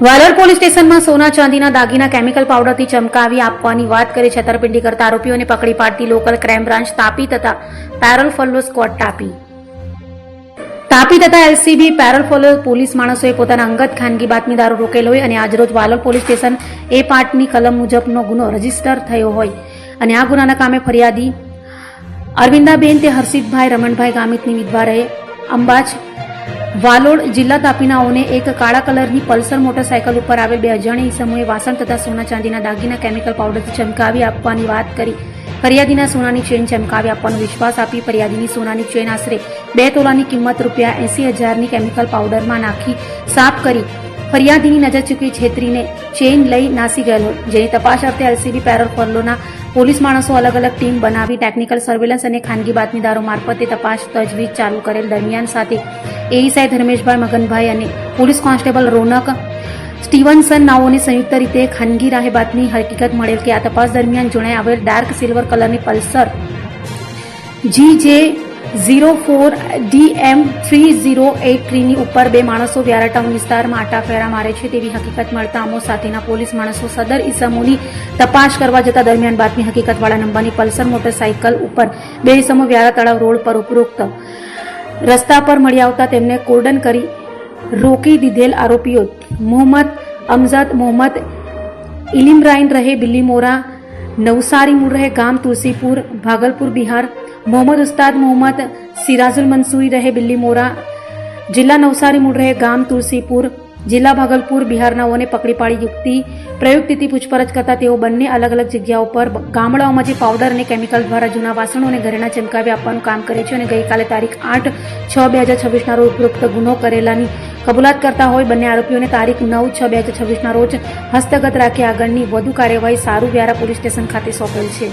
Valod police સ્ટેશનમાં સોના ચાંદીના દાગીના કેમિકલ પાવડરથી ચમકાવી આપવાની વાત કરી છેતરપિંડી કરતા આરોપીઓને પકડી પાડતી લોકલ ક્રાઇમ બ્રાન્ચ તાપી તથા પેરોલ ફોલો સ્ક્વોડ તાપી તથા એલસીબી પેરોલ ફોલો પોલીસ માણસોએ પોતાના અંગત ખાનગી બાતમીદારો રોકેલ હોય અને આજરોજ વાલોડ પોલીસ સ્ટેશન એ પાર્ટની કલમ મુજબનો ગુનો રજીસ્ટર થયો હોય અને આ ગુનાના કામે ફરિયાદી અરવિંદાબેન તે હર્ષિતભાઈ રમણભાઈ ગામિતની વિધવા રહે અંબાજ વાલોડ જિલ્લા તાપીનાઓને એક કાળા કલરની પલ્સર મોટરસાયકલ ઉપર આવેલ બે અજાણ્યા ઈસમોએ વાસણ તથા સોના ચાંદીના દાગીના કેમિકલ પાવડરથી ચમકાવી આપવાની વાત કરી ફરિયાદીના સોનાની ચેન ચમકાવી આપવાનો વિશ્વાસ આપી ફરિયાદીની સોનાની ચેન આશરે 2 તોલાની કિંમત ₹80,000ની કેમિકલ પાવડરમાં નાખી સાફ કરી ફરિયાદીની નજર ચૂકી છેતરીને ચેન લઈ નાસી ગયેલો, જેની તપાસ અર્થે એલસીબી પેરોલ ફોલોના પોલીસ માણસો અલગ અલગ ટીમ બનાવી ટેકનિકલ સર્વેલન્સ અને ખાનગી બાતમીદારો મારફતે તપાસ તજવીજ ચાલુ કરેલ દરમિયાન સાથે એએસઆઈ ધર્મેશભાઈ મગનભાઈ અને પોલીસ કોન્સ્ટેબલ રોનક સ્ટીવનસન નાઓને સંયુક્ત રીતે ખાનગી રાહે બાતમી હકીકત મળેલ કે આ તપાસ દરમિયાન જણાઈ આવેલ ડાર્ક સિલ્વર કલરની પલ્સર GJ04DM3083ની ઉપર બે માણસો વ્યારા ટાઉન વિસ્તારમાં આટાફેરા મારે છે તેવી હકીકત મળતા અમો સાથેના પોલીસ માણસો સદર ઈસમોની તપાસ કરવા જતા દરમિયાન બાતમી હકીકતવાળા નંબરની પલ્સર મોટરસાયકલ ઉપર બે ઈસમો વ્યારા તળાવ રોડ પર ઉપરોક્ત રસ્તા પર મળી આવતા તેમને કોર્ડન કરી રોકી દીધેલ આરોપીઓ મોહમ્મદ અમજદ મોહમ્મદ ઇલિમરાઈન રહે બિલ્લીમોરા નવસારી મૂળ રહે ગામ તુલસીપુર ભાગલપુર બિહાર મોહમ્મદ ઉસ્તાદ મોહમ્મદ સિરાજુલ મંસૂરી રહે બિલ્લીમોરા જિલ્લા નવસારી મૂળ રહે ગામ તુલસીપુર જિલ્લા ભાગલપુર બિહારનાઓને પકડી પાડી પ્રયુક્તિથી પૂછપરછ કરતા તેઓ બંને અલગ અલગ જગ્યાઓ પર ગામડાઓમાં જે પાવડર અને કેમિકલ દ્વારા જૂના વાસણો અને ઘરેણા ચમકાવી આપવાનું કામ કરે છે અને ગઈકાલે તારીખ 8/6/2026ના રોજ ઉપરોક્ત ગુનો કરેલાની કબૂલાત કરતા હોય બંને આરોપીઓને તારીખ 9/6/2026ના રોજ હસ્તગત રાખી આગળની વધુ કાર્યવાહી સારું વ્યારા પોલીસ સ્ટેશન ખાતે સોંપેલ છે.